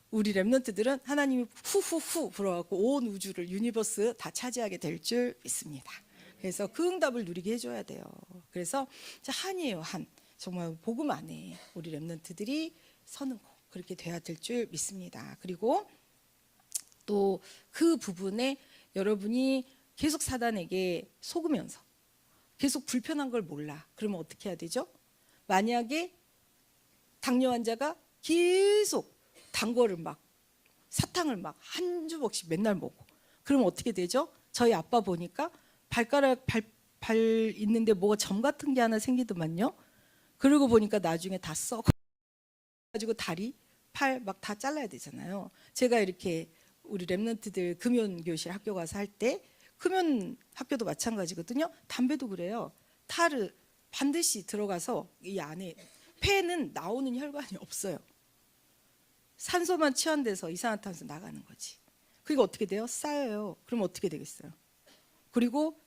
Speaker 1: 우리 렘넌트들은 하나님이 후후후 불어갖고 온 우주를 유니버스 다 차지하게 될 줄 믿습니다. 그래서 그 응답을 누리게 해줘야 돼요. 그래서 한이에요. 한 정말 복음 안에 우리 렘넌트들이 서는 거 그렇게 돼야 될 줄 믿습니다. 그리고 또 그 부분에 여러분이 계속 사단에게 속으면서 계속 불편한 걸 몰라. 그러면 어떻게 해야 되죠? 만약에 당뇨 환자가 계속 단 거를 막 사탕을 막 한 주먹씩 맨날 먹고 그러면 어떻게 되죠? 저희 아빠 보니까 발가락 발 있는데 뭐가 점 같은 게 하나 생기더만요. 그러고 보니까 나중에 다 썩어 가지고 다리, 팔 막 다 잘라야 되잖아요. 제가 이렇게 우리 렘넌트들 금연 교실 학교 가서 할 때 금연 학교도 마찬가지거든요. 담배도 그래요. 타르 반드시 들어가서 이 안에 폐는 나오는 혈관이 없어요. 산소만 치환돼서 이산화탄소 나가는 거지. 그게 어떻게 돼요? 쌓여요. 그럼 어떻게 되겠어요? 그리고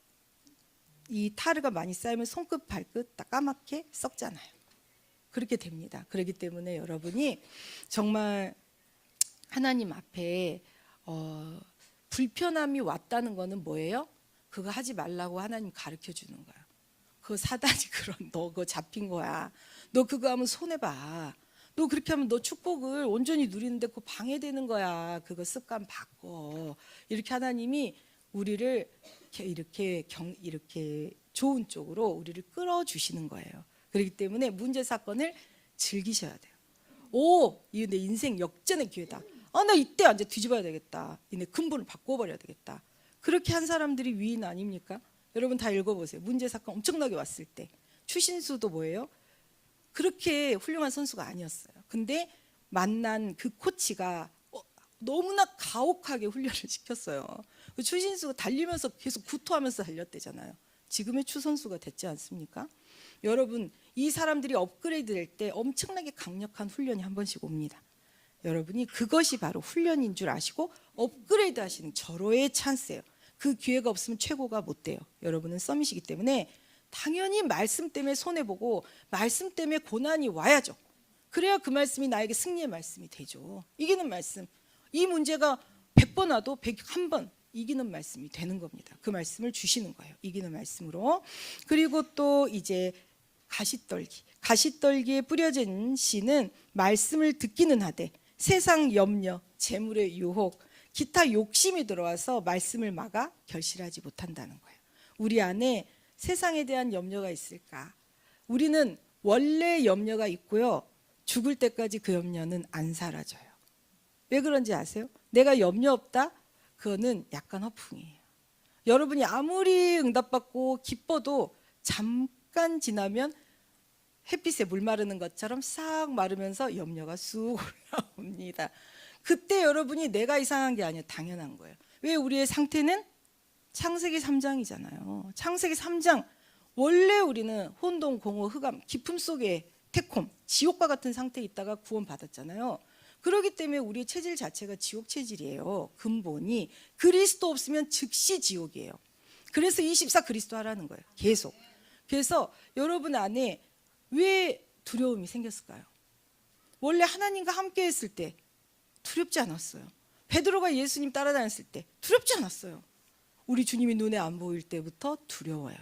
Speaker 1: 이 타르가 많이 쌓이면 손끝 발끝 다 까맣게 썩잖아요. 그렇게 됩니다. 그렇기 때문에 여러분이 정말 하나님 앞에 불편함이 왔다는 거는 뭐예요? 그거 하지 말라고 하나님 가르쳐 주는 거야. 그거 사단이 그런 너 그거 잡힌 거야. 너 그거 하면 손해봐. 너 그렇게 하면 너 축복을 온전히 누리는데 그거 방해되는 거야. 그거 습관 바꿔. 이렇게 하나님이 우리를 이렇게 좋은 쪽으로 우리를 끌어주시는 거예요. 그렇기 때문에 문제 사건을 즐기셔야 돼요. 오, 이거 내 인생 역전의 기회다. 나 이때 완전 뒤집어야 되겠다. 내 근본을 바꿔버려야 되겠다. 그렇게 한 사람들이 위인 아닙니까? 여러분 다 읽어보세요. 문제 사건 엄청나게 왔을 때 추신수도 뭐예요? 그렇게 훌륭한 선수가 아니었어요. 근데 만난 그 코치가 너무나 가혹하게 훈련을 시켰어요. 추신수가 달리면서 계속 구토하면서 달렸대잖아요. 지금의 추 선수가 됐지 않습니까? 여러분 이 사람들이 업그레이드 될 때 엄청나게 강력한 훈련이 한 번씩 옵니다. 여러분이 그것이 바로 훈련인 줄 아시고 업그레이드 하시는 절호의 찬스예요. 그 기회가 없으면 최고가 못 돼요. 여러분은 썸이시기 때문에 당연히 말씀 때문에 손해보고 말씀 때문에 고난이 와야죠. 그래야 그 말씀이 나에게 승리의 말씀이 되죠. 이기는 말씀. 이 문제가 100번 와도 101번 이기는 말씀이 되는 겁니다. 그 말씀을 주시는 거예요. 이기는 말씀으로. 그리고 또 이제 가시떨기에 뿌려진 씨는 말씀을 듣기는 하되 세상 염려, 재물의 유혹, 기타 욕심이 들어와서 말씀을 막아 결실하지 못한다는 거예요. 우리 안에 세상에 대한 염려가 있을까? 우리는 원래 염려가 있고요. 죽을 때까지 그 염려는 안 사라져요. 왜 그런지 아세요? 내가 염려 없다? 그거는 약간 허풍이에요. 여러분이 아무리 응답받고 기뻐도 잠깐 지나면 햇빛에 물 마르는 것처럼 싹 마르면서 염려가 쑥 올라옵니다. 그때 여러분이 내가 이상한 게 아니에요. 당연한 거예요. 왜 우리의 상태는 창세기 3장이잖아요. 창세기 3장 원래 우리는 혼돈, 공허, 흑암, 깊음 속에 태콤, 지옥과 같은 상태에 있다가 구원받았잖아요. 그렇기 때문에 우리의 체질 자체가 지옥 체질이에요. 근본이 그리스도 없으면 즉시 지옥이에요. 그래서 24 그리스도 하라는 거예요. 계속. 그래서 여러분 안에 왜 두려움이 생겼을까요? 원래 하나님과 함께 했을 때 두렵지 않았어요. 베드로가 예수님 따라다녔을 때 두렵지 않았어요. 우리 주님이 눈에 안 보일 때부터 두려워요.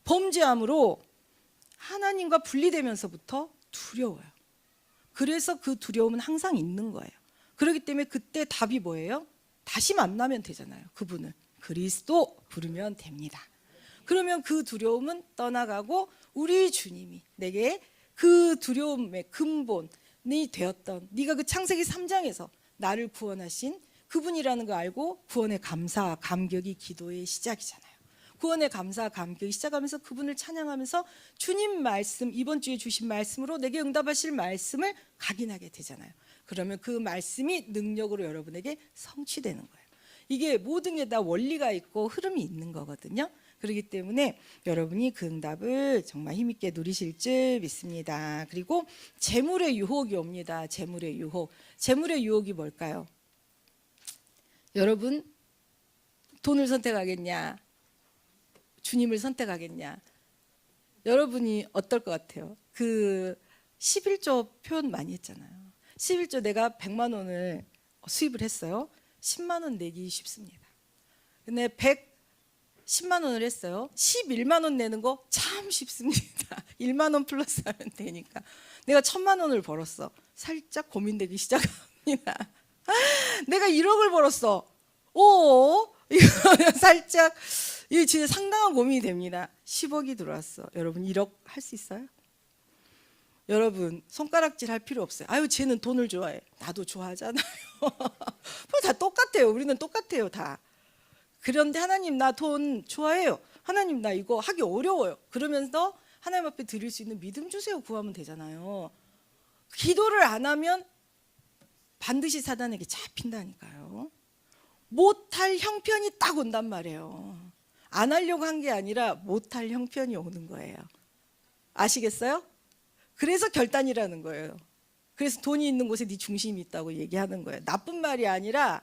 Speaker 1: 범죄함으로 하나님과 분리되면서부터 두려워요. 그래서 그 두려움은 항상 있는 거예요. 그렇기 때문에 그때 답이 뭐예요? 다시 만나면 되잖아요. 그분을 그리스도 부르면 됩니다. 그러면 그 두려움은 떠나가고 우리 주님이 내게 그 두려움의 근본이 되었던, 네가 그 창세기 3장에서 나를 구원하신 그분이라는 거 알고 구원의 감사, 감격이 기도의 시작이잖아요. 구원의 감사, 감격이 시작하면서 그분을 찬양하면서 주님 말씀, 이번 주에 주신 말씀으로 내게 응답하실 말씀을 각인하게 되잖아요. 그러면 그 말씀이 능력으로 여러분에게 성취되는 거예요. 이게 모든 게 다 원리가 있고 흐름이 있는 거거든요. 그렇기 때문에 여러분이 그 응답을 정말 힘있게 누리실 줄 믿습니다. 그리고 재물의 유혹이 옵니다. 재물의 유혹. 재물의 유혹이 뭘까요? 여러분, 돈을 선택하겠냐? 주님을 선택하겠냐? 여러분이 어떨 것 같아요? 그 11조 표현 많이 했잖아요. 11조 내가 100만 원을 수입을 했어요. 10만 원 내기 쉽습니다. 근데 110만 원을 했어요. 11만 원 내는 거 참 쉽습니다. 1만 원 플러스 하면 되니까. 내가 1000만 원을 벌었어. 살짝 고민되기 시작합니다. 내가 1억을 벌었어. 이거 살짝, 이게 진짜 상당한 고민이 됩니다. 10억이 들어왔어. 여러분 1억 할 수 있어요? 여러분 손가락질 할 필요 없어요. 아유 쟤는 돈을 좋아해. 나도 좋아하잖아요. 다 똑같아요. 우리는 똑같아요 다. 그런데 하나님 나 돈 좋아해요. 하나님 나 이거 하기 어려워요. 그러면서 하나님 앞에 드릴 수 있는 믿음 주세요 구하면 되잖아요. 기도를 안 하면 반드시 사단에게 잡힌다니까요. 못할 형편이 딱 온단 말이에요. 안 하려고 한 게 아니라 못할 형편이 오는 거예요. 아시겠어요? 그래서 결단이라는 거예요. 그래서 돈이 있는 곳에 네 중심이 있다고 얘기하는 거예요. 나쁜 말이 아니라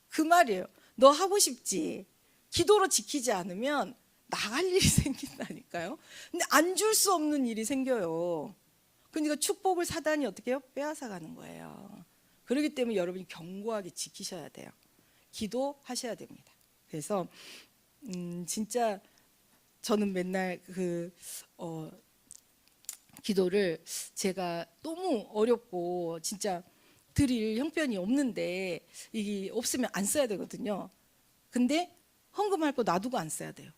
Speaker 1: 그 말이에요. 너 하고 싶지. 기도로 지키지 않으면 나갈 일이 생긴다니까요. 근데 안 줄 수 없는 일이 생겨요. 그러니까 축복을 사단이 어떻게 해요? 빼앗아가는 거예요. 그렇기 때문에 여러분이 견고하게 지키셔야 돼요. 기도하셔야 됩니다. 그래서 진짜 저는 맨날 기도를 제가 너무 어렵고 진짜 드릴 형편이 없는데 이게 없으면 안 써야 되거든요. 근데 헌금할 거 놔두고 안 써야 돼요.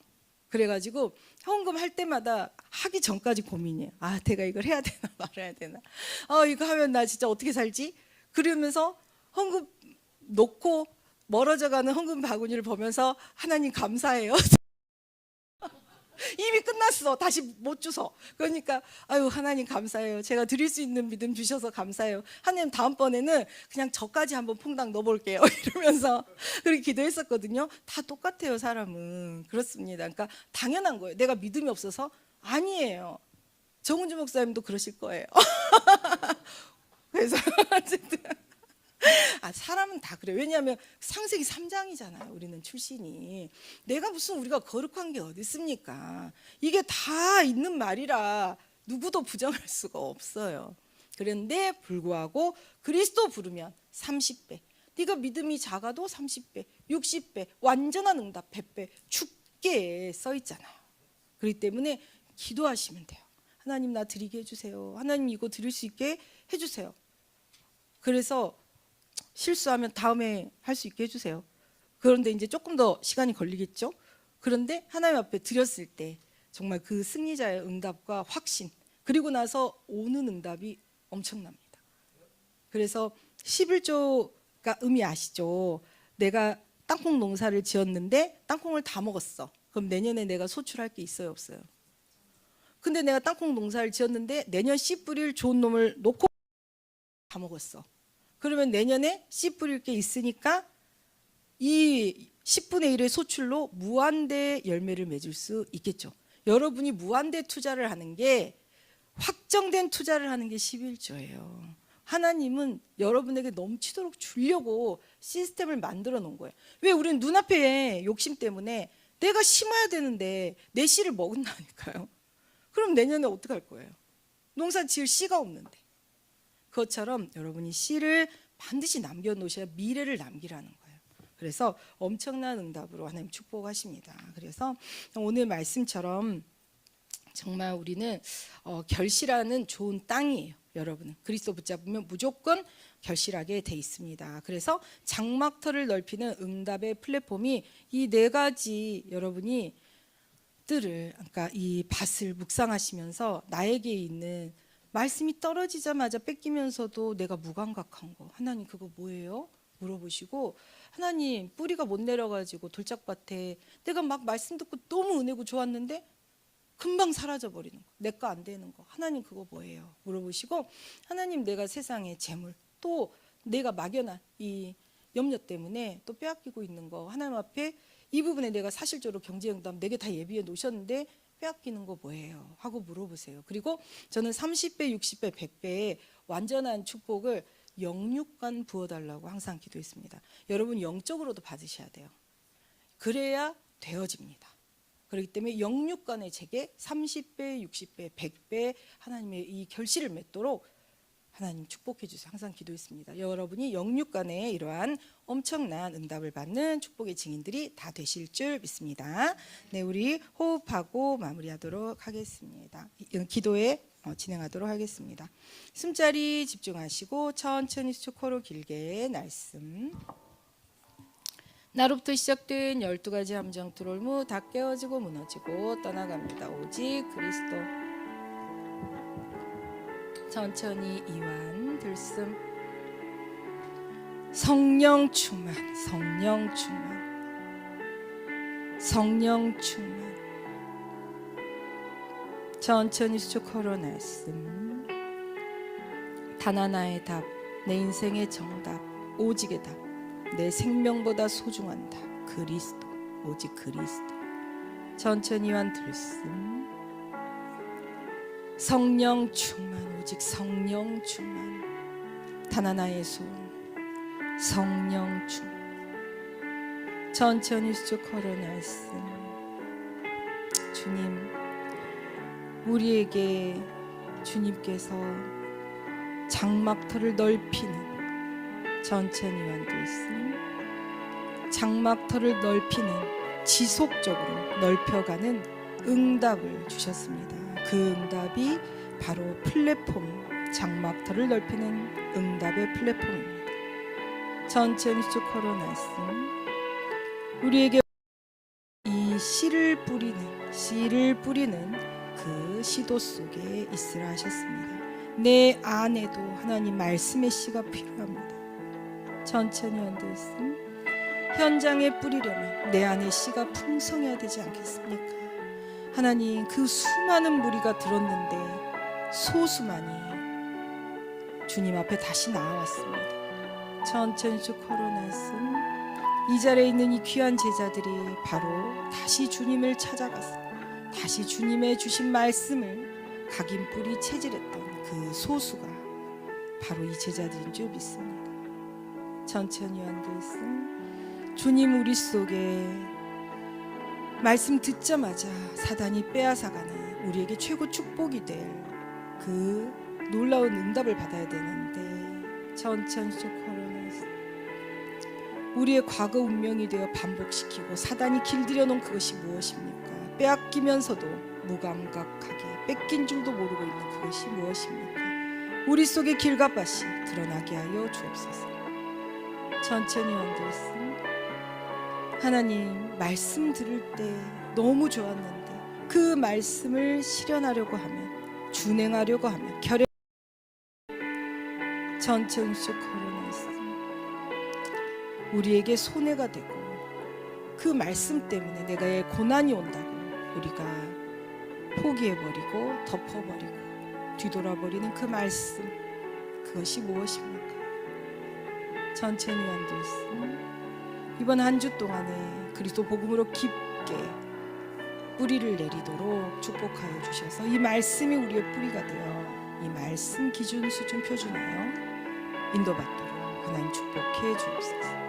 Speaker 1: 그래가지고 헌금할 때마다 하기 전까지 고민이에요. 아, 내가 이걸 해야 되나 말아야 되나. 이거 하면 나 진짜 어떻게 살지? 그러면서 헌금 놓고 멀어져가는 헌금 바구니를 보면서 하나님 감사해요. 이미 끝났어. 다시 못 주서. 그러니까 아유 하나님 감사해요. 제가 드릴 수 있는 믿음 주셔서 감사해요. 하나님 다음번에는 그냥 저까지 한번 퐁당 넣어볼게요. 이러면서 그렇게 기도했었거든요. 다 똑같아요 사람은. 그렇습니다. 그러니까 당연한 거예요. 내가 믿음이 없어서 아니에요. 정은주 목사님도 그러실 거예요. 그래서 어쨌든 사람은 다 그래요. 왜냐하면 창세기 3장이잖아요. 우리는 출신이. 내가 무슨 우리가 거룩한 게 어디 있습니까? 이게 다 있는 말이라 누구도 부정할 수가 없어요. 그런데 불구하고 그리스도 부르면 30배. 네가 믿음이 작아도 30배, 60배, 완전한 응답 100배 죽게 써 있잖아요. 그렇기 때문에 기도하시면 돼요. 하나님 나 드리게 해주세요. 하나님 이거 드릴 수 있게 해주세요. 그래서 실수하면 다음에 할 수 있게 해주세요. 그런데 이제 조금 더 시간이 걸리겠죠. 그런데 하나님 앞에 드렸을 때 정말 그 승리자의 응답과 확신, 그리고 나서 오는 응답이 엄청납니다. 그래서 11조가 의미 아시죠? 내가 땅콩 농사를 지었는데 땅콩을 다 먹었어. 그럼 내년에 내가 소출할 게 있어요 없어요? 근데 내가 땅콩 농사를 지었는데 내년 씨 뿌릴 좋은 놈을 놓고 다 먹었어. 그러면 내년에 씨 뿌릴 게 있으니까 이 10분의 1의 소출로 무한대 열매를 맺을 수 있겠죠. 여러분이 무한대 투자를 하는 게, 확정된 투자를 하는 게 11조예요. 하나님은 여러분에게 넘치도록 주려고 시스템을 만들어 놓은 거예요. 왜 우리는 눈앞에 욕심 때문에 내가 심어야 되는데 내 씨를 먹은다니까요. 그럼 내년에 어떻게 할 거예요? 농사 지을 씨가 없는데. 그것처럼 여러분이 씨를 반드시 남겨놓으셔야 미래를 남기라는 거예요. 그래서 엄청난 응답으로 하나님 축복하십니다. 그래서 오늘 말씀처럼 정말 우리는 결실하는 좋은 땅이에요. 여러분, 그리스도 붙잡으면 무조건 결실하게 돼 있습니다. 그래서 장막터를 넓히는 응답의 플랫폼이 이 네 가지 여러분이 그러니까 이 밭을 묵상하시면서 나에게 있는 말씀이 떨어지자마자 뺏기면서도 내가 무감각한 거, 하나님 그거 뭐예요? 물어보시고, 하나님 뿌리가 못 내려가지고 돌짝밭에 내가 막 말씀 듣고 너무 은혜고 좋았는데 금방 사라져 버리는 거, 내 거 안 되는 거, 하나님 그거 뭐예요? 물어보시고, 하나님 내가 세상의 재물, 또 내가 막연한 이 염려 때문에 또 빼앗기고 있는 거, 하나님 앞에 이 부분에 내가 사실적으로 경제응답 내게 다 예비해 놓으셨는데 빼앗기는 거 뭐예요? 하고 물어보세요. 그리고 저는 30배, 60배, 100배의 완전한 축복을 영육간 부어달라고 항상 기도했습니다. 여러분 영적으로도 받으셔야 돼요. 그래야 되어집니다. 그렇기 때문에 영육간의 제게 30배, 60배, 100배 하나님의 이 결실을 맺도록 하나님 축복해 주세요. 항상 기도했습니다. 여러분이 영육간의 이러한 엄청난 응답을 받는 축복의 증인들이 다 되실 줄 믿습니다. 네, 우리 호흡하고 마무리하도록 하겠습니다. 기도에 진행하도록 하겠습니다. 숨자리 집중하시고 천천히 수초코로 길게 말씀. 나로부터 시작된 12가지 함정 트롤무 다 깨어지고 무너지고 떠나갑니다. 오직 그리스도. 천천히 이완 들숨. 성령 충만, 성령 충만, 성령 충만. 천천히 수축하러 말씀. 단 하나의 답, 내 인생의 정답, 오직의 답, 내 생명보다 소중한 답, 그리스도, 오직 그리스도. 천천히 이완 들숨. 성령 충만, 오직 성령 충만. 단 하나의 소원, 성령 충만. 천천히 수축하러 말씀. 주님, 우리에게 주님께서 장막터를 넓히는, 천천히 완들씀, 장막터를 넓히는, 지속적으로 넓혀가는 응답을 주셨습니다. 그 응답이 바로 플랫폼, 장막터를 넓히는 응답의 플랫폼입니다. 천천히 쭉 걸어 말씀. 우리에게 이 씨를 뿌리는 그 시도 속에 있으라 하셨습니다. 내 안에도 하나님 말씀의 씨가 필요합니다. 천천히 완들씀. 현장에 뿌리려면 내 안에 씨가 풍성해야 되지 않겠습니까? 하나님, 그 수많은 무리가 들었는데 소수만이 주님 앞에 다시 나아왔습니다. 천천히 쭉 걸어놨음. 이 자리에 있는 이 귀한 제자들이 바로 다시 주님을 찾아가서 다시 주님의 주신 말씀을 각인 뿌리 체질했던 그 소수가 바로 이 제자들인 줄 믿습니다. 천천히 완들씀. 주님, 우리 속에 말씀 듣자마자 사단이 빼앗아가는 우리에게 최고 축복이 될 그 놀라운 응답을 받아야 되는데, 천천히 쭉 걸어내서 우리의 과거 운명이 되어 반복시키고 사단이 길들여 놓은 그것이 무엇입니까? 빼앗기면서도 무감각하게 뺏긴 줄도 모르고 있는 그것이 무엇입니까? 우리 속의 길가밭이 드러나게 하여 주옵소서. 천천히 완들씀. 하나님, 말씀 들을 때 너무 좋았는데 그 말씀을 실현하려고 하면, 준행하려고 하면 결에 천천히 쭉 걸어놨습니다. 우리에게 손해가 되고 그 말씀 때문에 내가 고난이 온다고 우리가 포기해버리고 덮어버리고 뒤돌아버리는 그 말씀, 그것이 무엇입니까? 천천히 완들씀. 이번 한 주 동안에 그리스도 복음으로 깊게 뿌리를 내리도록 축복하여 주셔서 이 말씀이 우리의 뿌리가 되어 이 말씀 기준 수준 표준하여 인도받도록 하나님 축복해 주옵소서.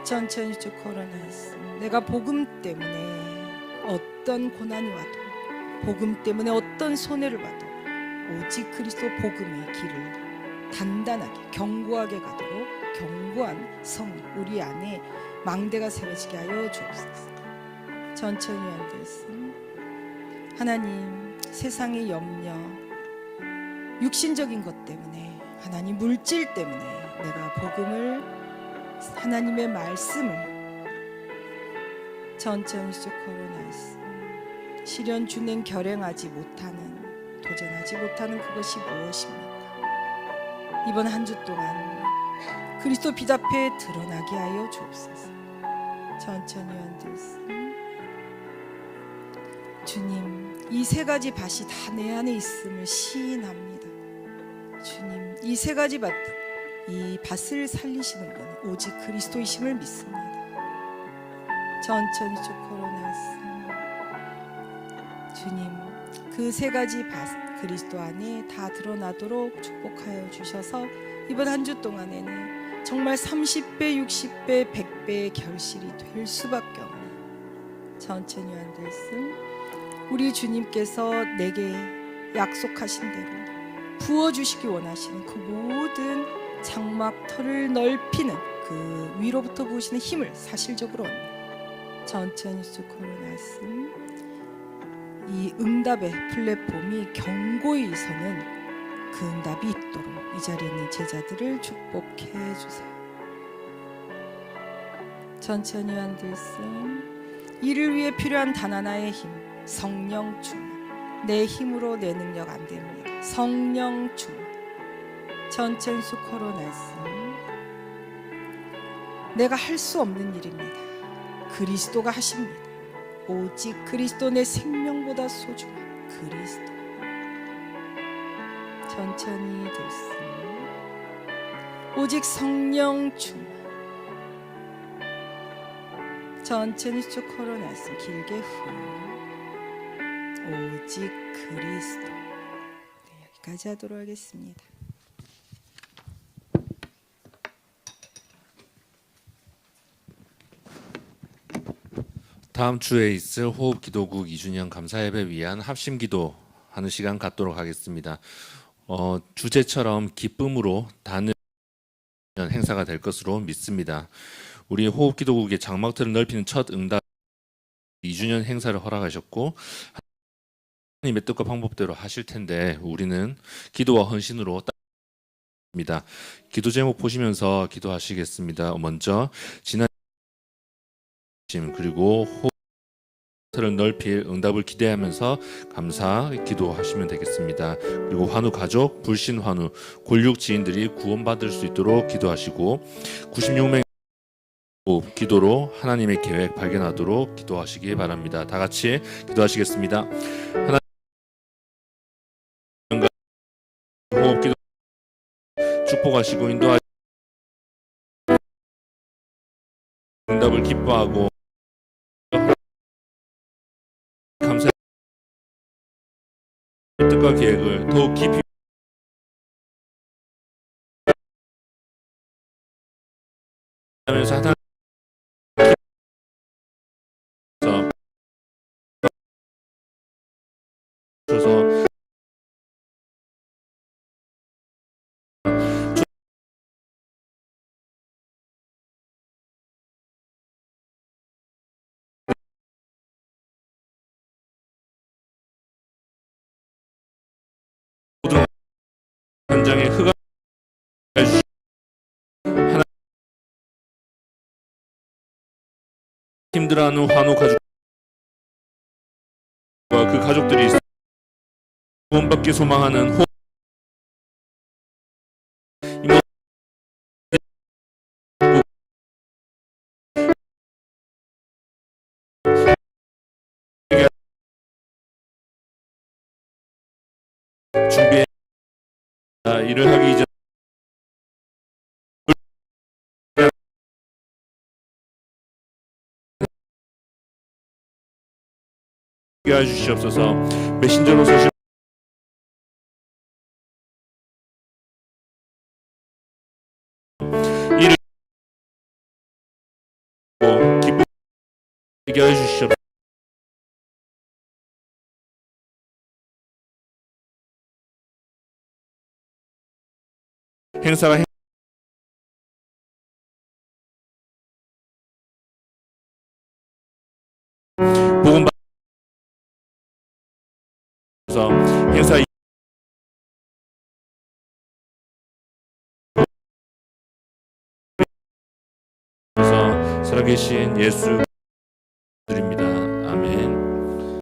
Speaker 1: 천천히 쭉 걸어놨음. 내가 복음 때문에 어떤 고난이 와도, 복음 때문에 어떤 손해를 봐도 오직 그리스도 복음의 길을 단단하게 견고하게 가도록 견고한 성, 우리 안에 망대가 세워지게 하여 주옵소서. 천천히 앉으심. 하나님, 세상의 염려, 육신적인 것 때문에, 하나님 물질 때문에 내가 복음을, 하나님의 말씀을 천천히 쭉 걸어놨어. 실현 준행 결행하지 못하는, 도전하지 못하는 그것이 무엇입니까? 이번 한 주 동안 그리스도 빛 앞에 드러나게 하여 주옵소서. 천천히 앉으세요. 주님, 이 세 가지 밭이 다 내 안에 있음을 시인합니다. 주님, 이 세 가지 밭, 이 밭을 살리시는 분 오직 그리스도이심을 믿습니다. 천천히 쭉 걸어놨습니다. 주님, 그 세 가지 밭 그리스도 안에 다 드러나도록 축복하여 주셔서 이번 한 주 동안에는 정말 30배, 60배, 100배의 결실이 될 수밖에 없는, 천천히 앉으세요. 우리 주님께서 내게 약속하신 대로 부어주시기 원하시는 그 모든 장막터를 넓히는 그 위로부터 부으시는 힘을 사실적으로 얻는, 천천히 쭉 걸어놨음. 이 응답의 플랫폼이 견고히 서는 그 응답이 있도록 이 자리에 있는 제자들을 축복해 주세요. 천천히 앉으세요. 이를 위해 필요한 단 하나의 힘, 성령 충만. 내 힘으로 내 능력 안 됩니다. 성령 충만. 천천히 쭉 걸어놨음. 내가 할 수 없는 일입니다. 그리스도가 하십니다. 오직 그리스도, 내 생명보다 소중한 그리스도. 천천히 들습니다. 오직 성령 충만. 천천히 쭉 걸어놨음. 길게 후. 오직 그리스도. 네, 여기까지 하도록 하겠습니다.
Speaker 2: 다음 주에 있을 호흡기도국 2주년 감사예배 위한 합심기도 하는 시간 갖도록 하겠습니다. 주제처럼 기쁨으로 단을 행사가 될 것으로 믿습니다. 우리 호흡기도국의 장막틀을 넓히는 첫 응답 2주년 행사를 허락하셨고 하나님의 뜻과 방법대로 하실 텐데 우리는 기도와 헌신으로 따릅니다. 기도 제목 보시면서 기도하시겠습니다. 먼저 지난 그리고 호흡을 넓힐 응답을 기대하면서 감사 기도하시면 되겠습니다. 그리고 환우 가족, 불신 환우, 골육 지인들이 구원받을 수 있도록 기도하시고 96명 기도로 하나님의 계획 발견하도록 기도하시기 바랍니다. 다 같이 기도하시겠습니다. 하나님 호흡 기도 축복하시고 인도하시고 응답을 기뻐하고 감사의 뜻과 계획을 더욱 깊이 하면서 하나님 주셔서 모든 현장에 흑암 하나님 힘들어하는 환우 가족과 그 가족들이 구원받기 소망하는 준비해 일을 하기 이전 하여 주시옵소서. 메신저로 소식 일을 기쁘게 하여 주시옵소서. 행사가 복음 행사 에서 살아계신 예수